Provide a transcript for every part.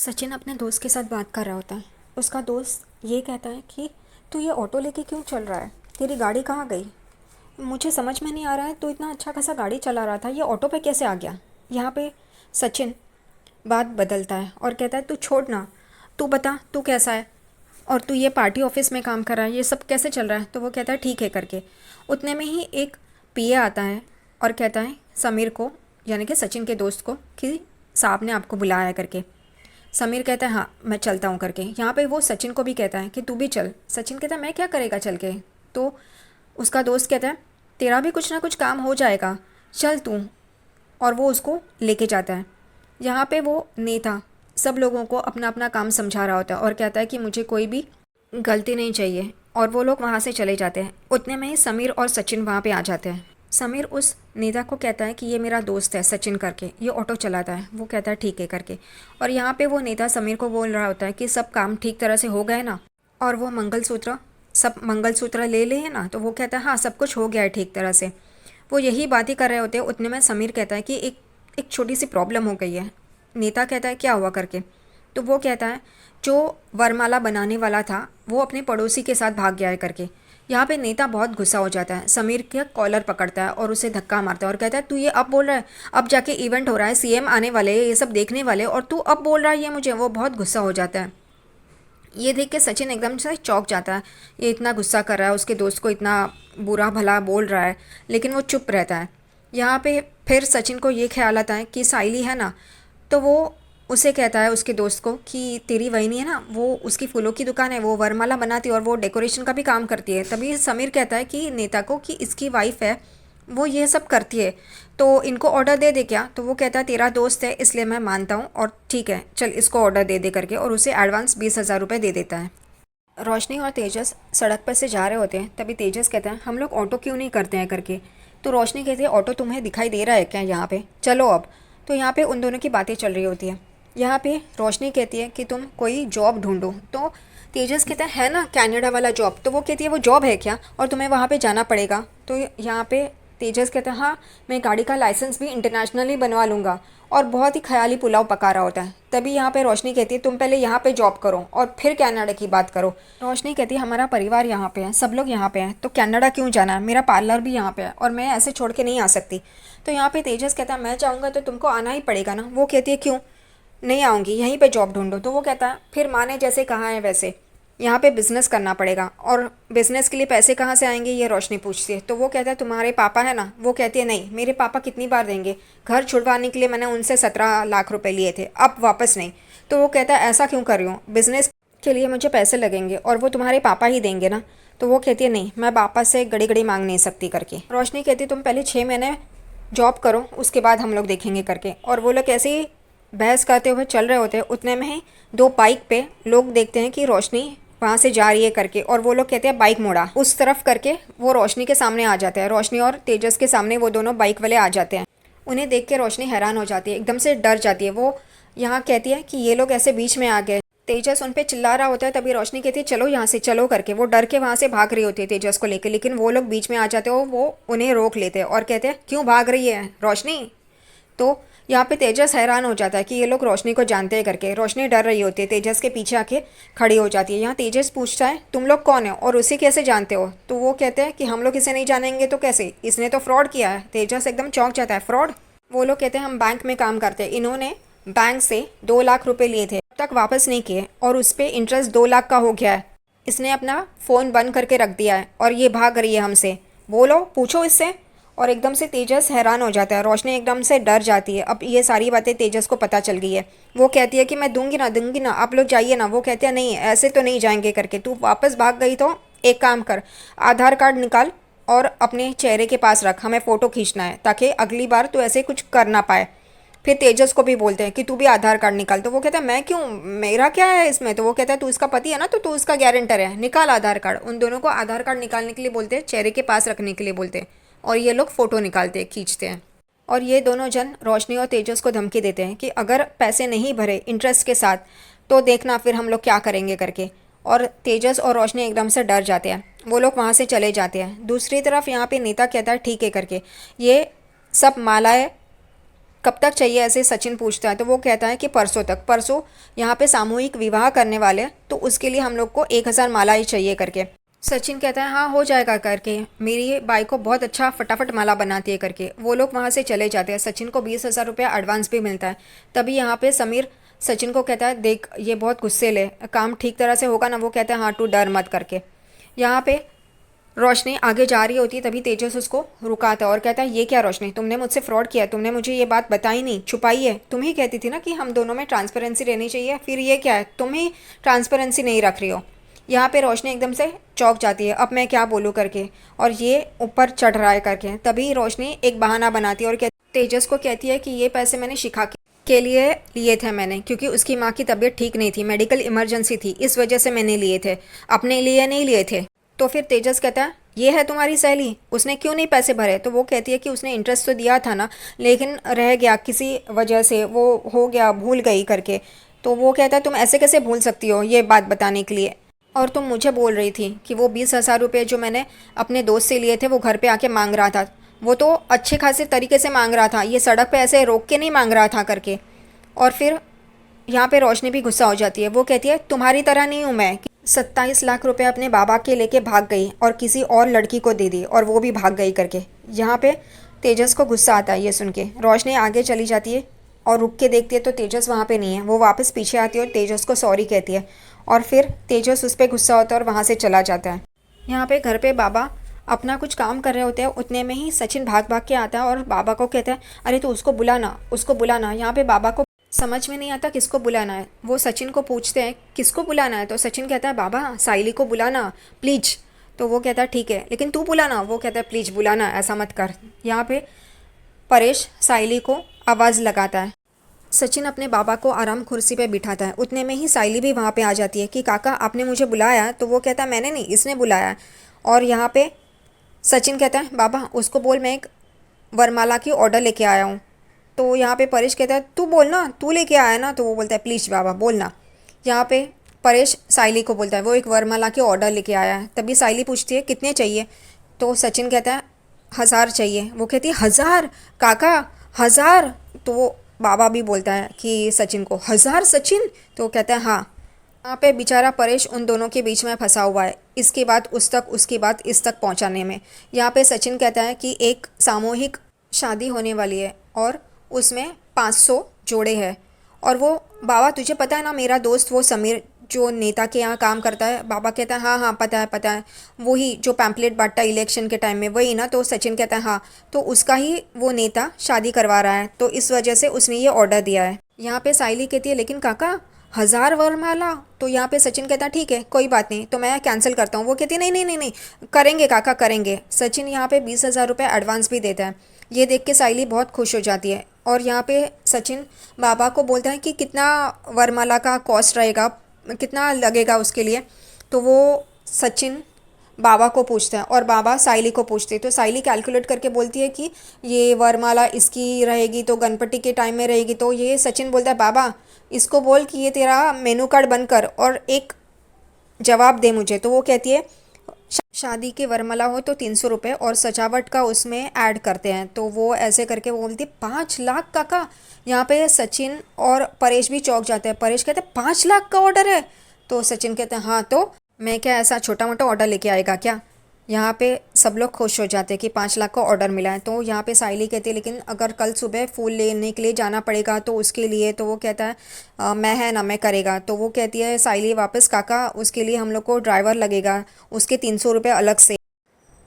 सचिन अपने दोस्त के साथ बात कर रहा होता है। उसका दोस्त ये कहता है कि तू ये ऑटो लेके क्यों चल रहा है, तेरी गाड़ी कहाँ गई? मुझे समझ में नहीं आ रहा है, तू इतना अच्छा खासा गाड़ी चला रहा था, ये ऑटो पे कैसे आ गया? यहाँ पे सचिन बात बदलता है और कहता है तू छोड़ ना, तू बता तू कैसा है, और तू ये पार्टी ऑफिस में काम कर रहा है, ये सब कैसे चल रहा है? तो वो कहता है ठीक है करके। उतने में ही एक पीए आता है और कहता है समीर को, यानी कि सचिन के दोस्त को, कि साहब ने आपको बुलाया है करके। समीर कहता है हाँ मैं चलता हूँ करके। यहाँ पे वो सचिन को भी कहता है कि तू भी चल। सचिन कहता है मैं क्या करेगा चल के? तो उसका दोस्त कहता है तेरा भी कुछ ना कुछ काम हो जाएगा, चल तू। और वो उसको लेके जाता है। यहाँ पे वो नेता सब लोगों को अपना अपना काम समझा रहा होता है और कहता है कि मुझे कोई भी गलती नहीं चाहिए, और वो लोग वहाँ से चले जाते हैं। उतने में ही समीर और सचिन वहाँ पे आ जाते हैं। समीर उस नेता को कहता है कि ये मेरा दोस्त है सचिन करके, ये ऑटो चलाता है। वो कहता है ठीक है करके। और यहाँ पे वो नेता समीर को बोल रहा होता है कि सब काम ठीक तरह से हो गए ना, और वो मंगलसूत्र ले लिए ना? तो वो कहता है हाँ सब कुछ हो गया है ठीक तरह से। वो यही बात ही कर रहे होते हैं। उतने में समीर कहता है कि एक एक छोटी सी प्रॉब्लम हो गई है। नेता कहता है क्या हुआ करके? तो वो कहता है जो वरमाला बनाने वाला था वो अपने पड़ोसी के साथ भाग गया है करके। यहाँ पे नेता बहुत गुस्सा हो जाता है, समीर के कॉलर पकड़ता है और उसे धक्का मारता है और कहता है तू ये अब बोल रहा है? अब जाके इवेंट हो रहा है, सीएम आने वाले हैं, ये सब देखने वाले, और तू अब बोल रहा है ये मुझे? वो बहुत गुस्सा हो जाता है। ये देख के सचिन एकदम से चौंक जाता है। ये इतना गुस्सा कर रहा है, उसके दोस्त को इतना बुरा भला बोल रहा है, लेकिन वो चुप रहता है। यहाँ पे फिर सचिन को ये ख्याल आता है कि साइली है ना, तो वो उसे कहता है उसके दोस्त को कि तेरी वही है ना, वो उसकी फूलों की दुकान है, वो वरमाला बनाती है और वो डेकोरेशन का भी काम करती है। तभी समीर कहता है कि नेता को कि इसकी वाइफ है, वो ये सब करती है, तो इनको ऑर्डर दे दे क्या? तो वो कहता है तेरा दोस्त है इसलिए मैं मानता हूँ, और ठीक है चल इसको ऑर्डर दे दे करके, और उसे एडवांस 20,000 रुपये दे देता है। रोशनी और तेजस सड़क पर से जा रहे होते हैं। तभी तेजस कहता है हम लोग ऑटो क्यों नहीं करते हैं करके। तो रोशनी कहती है ऑटो तुम्हें दिखाई दे रहा है क्या यहाँ पे, चलो अब। तो यहाँ पे उन दोनों की बातें चल रही होती है। यहाँ पे रोशनी कहती है कि तुम कोई जॉब ढूंढो। तो तेजस कहता है ना कनाडा वाला जॉब? तो वो कहती है वो जॉब है क्या, और तुम्हें वहाँ पे जाना पड़ेगा? तो यहाँ पे तेजस कहता है हाँ मैं गाड़ी का लाइसेंस भी इंटरनेशनली बनवा लूँगा, और बहुत ही ख्याली पुलाव पका रहा होता है। तभी यहाँ पे रोशनी कहती है तुम पहले यहाँ पे जॉब करो और फिर कनाडा की बात करो। रोशनी कहती है हमारा परिवार यहाँ पे है, सब लोग यहाँ पे हैं, तो कनाडा क्यों जाना है, मेरा पार्लर भी यहाँ पे है और मैं ऐसे छोड़ के नहीं आ सकती। तो यहाँ पे तेजस कहता है मैं चाहूँगा तो तुमको आना ही पड़ेगा ना। वो कहती है क्यों नहीं आऊँगी, यहीं पे जॉब ढूंढो। तो वो कहता है फिर माँ ने जैसे कहा है वैसे यहाँ पे बिज़नेस करना पड़ेगा, और बिज़नेस के लिए पैसे कहाँ से आएंगे, ये रोशनी पूछती है। तो वो कहता है तुम्हारे पापा है ना? वो कहती है नहीं मेरे पापा कितनी बार देंगे, घर छुड़वाने के लिए मैंने उनसे 17 लाख रुपए लिए थे, अब वापस नहीं। तो वो कहता है ऐसा क्यों कर रही हूँ, बिज़नेस के लिए मुझे पैसे लगेंगे और वो तुम्हारे पापा ही देंगे ना? तो वो कहती है नहीं मैं पापा से गड़ी गड़ी मांग नहीं सकती करके। रोशनी कहती है तुम पहले 6 महीने जॉब करो उसके बाद हम लोग देखेंगे करके। और वो लोग ऐसे ही बहस करते हुए चल रहे होते हैं। उतने में ही दो बाइक पे लोग देखते हैं कि रोशनी वहाँ से जा रही है करके, और वो लोग कहते हैं बाइक मोड़ा उस तरफ करके। वो रोशनी के सामने आ जाते हैं, रोशनी और तेजस के सामने वो दोनों बाइक वाले आ जाते हैं। उन्हें देख के रोशनी हैरान हो जाती है, एकदम से डर जाती है। वो यहाँ कहती है कि ये लोग ऐसे बीच में आ गए। तेजस उन पे चिल्ला रहा होता है, तभी रोशनी कहती है चलो यहाँ से चलो करके। वो डर के वहाँ से भाग रही होती है तेजस को लेके, लेकिन वो लोग बीच में आ जाते हो, वो उन्हें रोक लेते हैं और कहते हैं क्यों भाग रही है रोशनी? तो यहाँ पे तेजस हैरान हो जाता है कि ये लोग रोशनी को जानते हैं करके। रोशनी डर रही होती है, तेजस के पीछे आके खड़ी हो जाती है। यहाँ तेजस पूछता है तुम लोग कौन है और उसे कैसे जानते हो? तो वो कहते हैं कि हम लोग इसे नहीं जानेंगे तो कैसे, इसने तो फ्रॉड किया है। तेजस एकदम चौंक जाता है, फ्रॉड? वो लोग कहते हैं हम बैंक में काम करते हैं, इन्होंने बैंक से 2 लाख रुपए लिए थे, अब तक वापस नहीं किए, और उस पर इंटरेस्ट 2 लाख का हो गया है। इसने अपना फ़ोन बंद करके रख दिया है और ये भाग रही है हमसे, बोलो पूछो इससे। और एकदम से तेजस हैरान हो जाता है, रोशनी एकदम से डर जाती है। अब ये सारी बातें तेजस को पता चल गई है। वो कहती है कि मैं दूंगी ना आप लोग जाइए ना। वो कहते हैं नहीं ऐसे तो नहीं जाएंगे करके, तू वापस भाग गई तो एक काम कर, आधार कार्ड निकाल और अपने चेहरे के पास रख, हमें फ़ोटो खींचना है ताकि अगली बार तू ऐसे कुछ कर ना पाए। फिर तेजस को भी बोलते हैं कि तू भी आधार कार्ड निकाल। तो वो कहता है मैं क्यों, मेरा क्या है इसमें? तो वो कहता है तू इसका पति है ना, तो तू इसका गारंटर है, निकाल आधार कार्ड। उन दोनों को आधार कार्ड निकालने के लिए बोलते हैं, चेहरे के पास रखने के लिए बोलते हैं, और ये लोग फ़ोटो निकालते हैं, खींचते हैं। और ये दोनों जन रोशनी और तेजस को धमकी देते हैं कि अगर पैसे नहीं भरे इंटरेस्ट के साथ तो देखना फिर हम लोग क्या करेंगे करके। और तेजस और रोशनी एकदम से डर जाते हैं, वो लोग वहाँ से चले जाते हैं। दूसरी तरफ यहाँ पे नेता कहता है ठीक है करके। ये सब मालाएं कब तक चाहिए ऐसे सचिन पूछता है। तो वो कहता है कि परसों तक। परसों यहाँ पे सामूहिक विवाह करने वाले हैं, तो उसके लिए हम लोग को 1,000 माला ही चाहिए करके। सचिन कहता है हाँ हो जाएगा करके, मेरी बाई को बहुत अच्छा फटाफट माला बनाती है करके। वो लोग वहाँ से चले जाते हैं। सचिन को 20,000 रुपया एडवांस भी मिलता है। तभी यहाँ पे समीर सचिन को कहता है देख ये बहुत गुस्सेल है, काम ठीक तरह से होगा ना। वो कहता है हाँ तू डर मत करके। यहाँ पे रोशनी आगे जा रही होती है, तभी तेजस उसको रुकाता है और कहता है ये क्या रोशनी, तुमने मुझसे फ्रॉड किया, तुमने मुझे ये बात बताई नहीं, छुपाई है। तुम ही कहती थी ना कि हम दोनों में ट्रांसपेरेंसी रहनी चाहिए, फिर ये क्या है, तुम ही ट्रांसपेरेंसी नहीं रख रही हो। यहाँ पे रोशनी एकदम से चौंक जाती है, अब मैं क्या बोलूँ करके, और ये ऊपर चढ़ रहा है करके। तभी रोशनी एक बहाना बनाती है और तेजस को कहती है कि ये पैसे मैंने शिखा के लिए लिए थे मैंने, क्योंकि उसकी माँ की तबीयत ठीक नहीं थी, मेडिकल इमरजेंसी थी, इस वजह से मैंने लिए थे, अपने लिए नहीं लिए थे। तो फिर तेजस कहता है ये है तुम्हारी सहेली, उसने क्यों नहीं पैसे भरे। तो वो कहती है कि उसने इंटरेस्ट तो दिया था ना, लेकिन रह गया किसी वजह से, वो हो गया, भूल गई करके। तो वो कहता है तुम ऐसे कैसे भूल सकती हो ये बात बताने के लिए, और तुम मुझे बोल रही थी कि वो 20,000 रुपये जो मैंने अपने दोस्त से लिए थे वो घर पे आके मांग रहा था, वो तो अच्छे खासे तरीके से मांग रहा था, ये सड़क पे ऐसे रोक के नहीं मांग रहा था करके। और फिर यहाँ पे रोशनी भी गुस्सा हो जाती है। वो कहती है तुम्हारी तरह नहीं हूँ मैं, 27 लाख रुपए अपने बाबा के लेके भाग गई और किसी और लड़की को दे दी और वो भी भाग गई करके। यहाँ पे तेजस को गुस्सा आता है ये सुन के। रोशनी आगे चली जाती है और रुक के देखती है तो तेजस वहाँ पे नहीं है। वो वापस पीछे आती है और तेजस को सॉरी कहती है, और फिर तेजस उस पर गुस्सा होता है और वहाँ से चला जाता है। यहाँ पे घर पे बाबा अपना कुछ काम कर रहे होते हैं, उतने में ही सचिन भाग भाग के आता है और बाबा को कहता है अरे तो उसको बुलाना, उसको बुलाना। यहाँ पे बाबा को समझ में नहीं आता किसको बुलाना है। वो सचिन को पूछते हैं किसको बुलाना है, तो सचिन कहता है बाबा साइली को बुलाना प्लीज। तो वो कहता है ठीक है लेकिन तू बुलाना। वो कहता है प्लीज बुलाना, ऐसा मत कर। यहाँ पे परेश साइली को आवाज़ लगाता है। सचिन अपने बाबा को आराम कुर्सी पे बिठाता है। उतने में ही साइली भी वहाँ पे आ जाती है कि काका आपने मुझे बुलाया। तो वो कहता है मैंने नहीं, इसने बुलाया। और यहाँ पे सचिन कहता है बाबा उसको बोल मैं एक वरमाला की ऑर्डर लेके आया हूँ। तो यहाँ पे परेश कहता है तू बोलना, तू लेके आया ना। तो वो बोलता है प्लीज़ बाबा बोलना। यहाँ पे परेश साइली को बोलता है वो एक वरमाला की ऑर्डर लेके आया है। तभी साइली पूछती है कितने चाहिए। तो सचिन कहता है 1,000 चाहिए। वो कहती है 1,000 काका, 1,000। तो वो बाबा भी बोलता है कि सचिन को 1,000 सचिन। तो वो कहता है हाँ। यहाँ पे बेचारा परेश उन दोनों के बीच में फंसा हुआ है, इसकी बात उस तक, उसकी बात इस तक पहुँचाने में। यहाँ पे सचिन कहता है कि एक सामूहिक शादी होने वाली है और उसमें 500 जोड़े हैं। और वो बाबा तुझे पता है ना मेरा दोस्त वो समीर जो नेता के यहाँ काम करता है। बाबा कहता है हाँ हाँ पता है पता है, वही जो पैम्पलेट बांटता इलेक्शन के टाइम में, वही ना। तो सचिन कहता है हाँ, तो उसका ही वो नेता शादी करवा रहा है, तो इस वजह से उसने ये ऑर्डर दिया है। यहाँ पे साइली कहती है लेकिन काका 1,000 वरमाला। तो यहाँ पे सचिन कहता है ठीक है कोई बात नहीं, तो मैं कैंसिल करता हूँ। वो कहती है नहीं नहीं नहीं नहीं, करेंगे काका करेंगे। सचिन यहाँ पे 20,000 रुपये एडवांस भी देता है। ये देख के साइली बहुत खुश हो जाती है और यहाँ पे सचिन बाबा को बोलता है कि कितना वरमाला का कॉस्ट रहेगा, कितना लगेगा उसके लिए। तो वो सचिन बाबा को पूछता है और बाबा साइली को पूछते हैं। तो साइली कैलकुलेट करके बोलती है कि ये वरमाला इसकी रहेगी तो गणपति के टाइम में रहेगी। तो ये सचिन बोलता है बाबा इसको बोल कि ये तेरा मेनू कार्ड बनकर और एक जवाब दे मुझे। तो वो कहती है शादी के वरमाला हो तो 300 रुपये और सजावट का उसमें ऐड करते हैं। तो वो ऐसे करके वो बोलती है 5 लाख काका। यहाँ पे सचिन और परेश भी चौंक जाते हैं। परेश कहते हैं 5 लाख का ऑर्डर है। तो सचिन कहते हैं हाँ तो मैं क्या ऐसा छोटा मोटा ऑर्डर लेके आएगा क्या। यहाँ पे सब लोग खुश हो जाते हैं कि 5 लाख का ऑर्डर मिला है। तो यहाँ पे साइली कहती है लेकिन अगर कल सुबह फूल लेने के लिए जाना पड़ेगा तो उसके लिए। तो वो कहता है मैं है ना, मैं करेगा। तो वो कहती है साइली वापस काका उसके लिए हम लोग को ड्राइवर लगेगा, उसके 300 रुपये अलग से।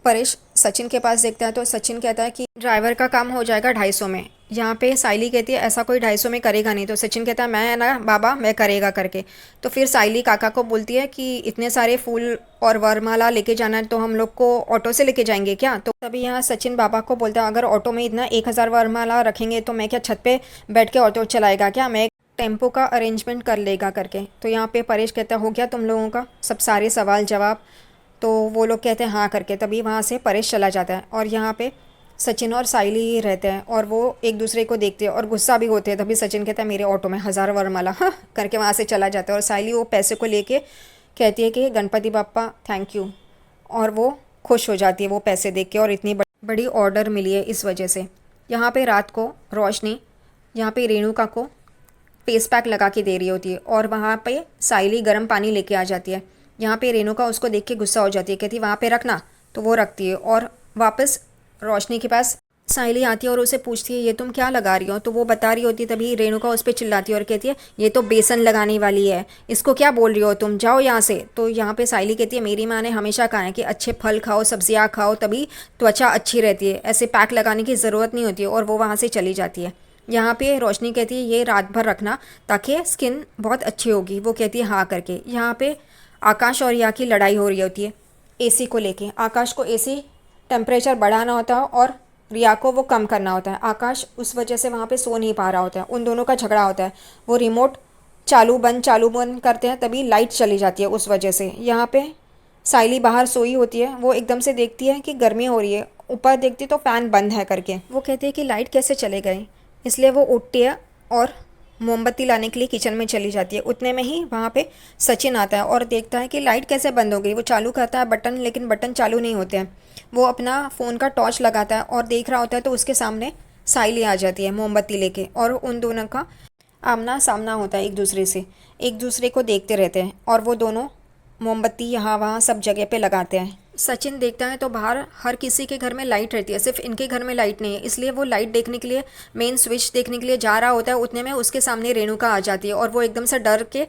परेश सचिन के पास देखता है तो सचिन कहता है कि ड्राइवर का काम हो जाएगा 250 में। यहाँ पे साइली कहती है ऐसा कोई 250 में करेगा नहीं। तो सचिन कहता है मैं ना बाबा मैं करेगा करके। तो फिर साइली काका को बोलती है कि इतने सारे फूल और वरमाला लेके जाना है तो हम लोग को ऑटो से लेके जाएंगे क्या। तो तभी यहाँ सचिन बाबा को बोलता है अगर ऑटो में इतना 1,000 वरमाला रखेंगे तो मैं क्या छत पे बैठ के ऑटो चलाएगा क्या, मैं टेम्पो का अरेंजमेंट कर लेगा करके। तो यहाँ पे परेश कहता है हो गया तुम लोगों का सब सारे सवाल जवाब। तो वो लोग कहते हैं हाँ करके। तभी वहाँ से परेश चला जाता है और यहाँ पे सचिन और साइली ही रहते हैं और वो एक दूसरे को देखते हैं और गुस्सा भी होते हैं। तभी सचिन कहता है मेरे ऑटो में 1,000 वरमाला हाँ करके वहाँ से चला जाता है। और साइली वो पैसे को लेके कहती है कि गणपति बाप्पा थैंक यू, और वो खुश हो जाती है वो पैसे देख के और इतनी बड़ी ऑर्डर मिली है इस वजह से। यहाँ पे रात को रोशनी यहाँ पे रेणुका को फेस पैक लगा के दे रही होती है और वहाँ पे साइली गर्म पानी लेके आ जाती है। यहाँ पे रेणुका उसको देख के गुस्सा हो जाती है, कहती है वहाँ पे रखना, तो वो रखती है और वापस रोशनी के पास साइली आती है और उसे पूछती है ये तुम क्या लगा रही हो, तो वो बता रही होती है। तभी रेणुका उस पर चिल्लाती है और कहती है ये तो बेसन लगाने वाली है, इसको क्या बोल रही हो तुम, जाओ यहाँ से। तो यहाँ पे साइली कहती है मेरी माँ ने हमेशा कहा है कि अच्छे फल खाओ, सब्जियाँ खाओ, तभी त्वचा अच्छी रहती है, ऐसे पैक लगाने की ज़रूरत नहीं होती है, और वो वहाँ से चली जाती है। यहाँ पे रोशनी कहती है ये रात भर रखना ताकि स्किन बहुत अच्छी होगी, वो कहती है हाँ करके। यहाँ पे आकाश और रिया की लड़ाई हो रही होती है एसी को लेके। आकाश को एसी टेम्परेचर बढ़ाना होता है और रिया को वो कम करना होता है। आकाश उस वजह से वहाँ पे सो नहीं पा रहा होता है, उन दोनों का झगड़ा होता है। वो रिमोट चालू बंद करते हैं, तभी लाइट चली जाती है उस वजह से। यहाँ पे साइली बाहर सोई होती है, वो एकदम से देखती है कि गर्मी हो रही है, ऊपर देखती तो फ़ैन बंद है करके। वो कहती है कि लाइट कैसे चले गए, इसलिए वो उठती है और मोमबत्ती लाने के लिए किचन में चली जाती है। उतने में ही वहाँ पे सचिन आता है और देखता है कि लाइट कैसे बंद हो गई। वो चालू करता है बटन, लेकिन बटन चालू नहीं होते हैं। वो अपना फ़ोन का टॉर्च लगाता है और देख रहा होता है, तो उसके सामने साइली आ जाती है मोमबत्ती लेके, और उन दोनों का आमना सामना होता है, एक दूसरे को देखते रहते हैं, और वो दोनों मोमबत्ती यहाँ वहाँ सब जगह पे लगाते हैं। सचिन देखता है तो बाहर हर किसी के घर में लाइट रहती है, सिर्फ इनके घर में लाइट नहीं है, इसलिए वो लाइट देखने के लिए, मेन स्विच देखने के लिए जा रहा होता है। उतने में उसके सामने रेणुका आ जाती है और वो एकदम से डर के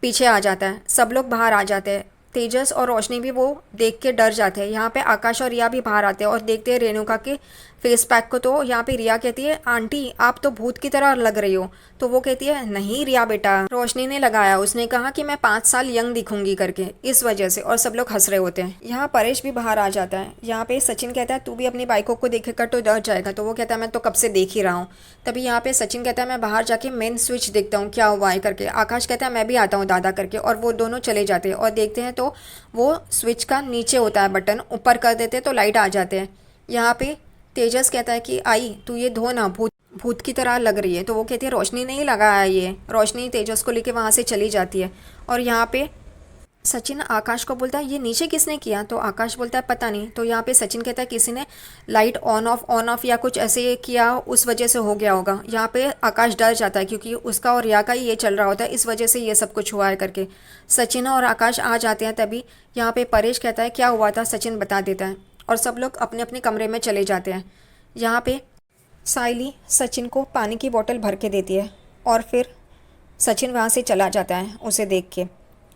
पीछे आ जाता है। सब लोग बाहर आ जाते हैं, तेजस और रोशनी भी वो देख के डर जाते हैं। यहाँ पे आकाश और रिया भी बाहर आते हैं और देखते हैं रेणुका के फेस पैक को। तो यहाँ पे रिया कहती है आंटी आप तो भूत की तरह लग रही हो, तो वो कहती है नहीं रिया बेटा, रोशनी ने लगाया, उसने कहा कि मैं 5 साल यंग दिखूंगी करके, इस वजह से। और सब लोग हंस रहे होते हैं। यहाँ परेश भी बाहर आ जाता है। यहाँ पे सचिन कहता है तू भी अपनी बाइकों को देखेगा तो डर जाएगा, तो वो कहता है मैं तो कब से देख ही रहा हूँ। तभी यहाँ पे सचिन कहता है मैं बाहर जाके मेन स्विच देखता हूँ क्या हुआ है करके। आकाश कहता है मैं भी आता हूँ दादा करके, और वो दोनों चले जाते हैं और देखते हैं तो वो स्विच का नीचे होता है बटन, ऊपर कर देते हैं तो लाइट आ जाते हैं। यहाँ पे तेजस कहता है कि आई तू ये धो ना, भूत भूत की तरह लग रही है, तो वो कहती है रोशनी नहीं लगाया ये। रोशनी तेजस को लेके वहाँ से चली जाती है। और यहाँ पे सचिन आकाश को बोलता है ये नीचे किसने किया, तो आकाश बोलता है पता नहीं। तो यहाँ पे सचिन कहता है किसी ने लाइट ऑन ऑफ या कुछ ऐसे किया, उस वजह से हो गया होगा। यहाँ पे आकाश डर जाता है क्योंकि उसका और रिया का ही ये चल रहा होता है, इस वजह से ये सब कुछ हुआ है करके। सचिन और आकाश आ जाते हैं। तभी यहाँ पे परेश कहता है क्या हुआ था, सचिन बता देता है, और सब लोग अपने अपने कमरे में चले जाते हैं। यहाँ पे साइली सचिन को पानी की बोतल भर के देती है और फिर सचिन वहाँ से चला जाता है उसे देख के।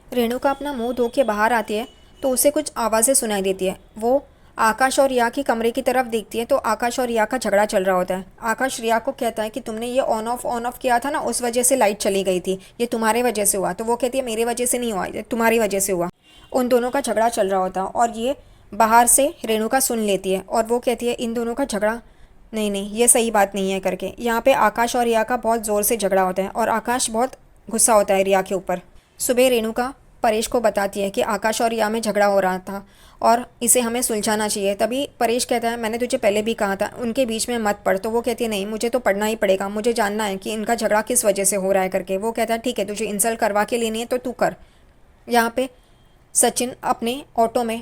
रेणुका अपना मुंह धो के बाहर आती है तो उसे कुछ आवाज़ें सुनाई देती है। वो आकाश और रिया की कमरे की तरफ देखती है तो आकाश और रिया का झगड़ा चल रहा होता है। आकाश रिया को कहता है कि तुमने ये ऑन ऑफ किया था ना, उस वजह से लाइट चली गई थी, ये तुम्हारे वजह से हुआ। तो वो कहती है मेरे वजह से नहीं हुआ, ये तुम्हारी वजह से हुआ। उन दोनों का झगड़ा चल रहा होता है और ये बाहर से रेणुका सुन लेती है और वो कहती है इन दोनों का झगड़ा नहीं ये सही बात नहीं है करके। यहाँ पे आकाश और रिया का बहुत ज़ोर से झगड़ा होता है और आकाश बहुत गुस्सा होता है रिया के ऊपर। सुबह रेणुका परेश को बताती है कि आकाश और रिया में झगड़ा हो रहा था और इसे हमें सुलझाना चाहिए। तभी परेश कहता है मैंने तुझे पहले भी कहा था उनके बीच में मत पड़। तो वो कहती है नहीं मुझे तो पढ़ना ही पड़ेगा, मुझे जानना है कि इनका झगड़ा किस वजह से हो रहा है करके। वो कहता है ठीक है तुझे इंसल्ट करवा के लेनी है तो तू कर। यहाँ पे सचिन अपने ऑटो में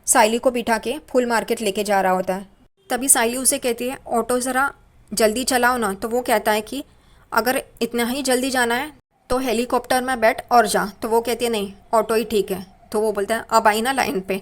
साइली को बिठा के फूल मार्केट लेके जा रहा होता है। तभी साइली उसे कहती है ऑटो ज़रा जल्दी चलाओ ना। तो वो कहता है कि अगर इतना ही जल्दी जाना है तो हेलीकॉप्टर में बैठ और जा। तो वो कहती है नहीं ऑटो ही ठीक है। तो वो बोलता है अब आई ना लाइन पे।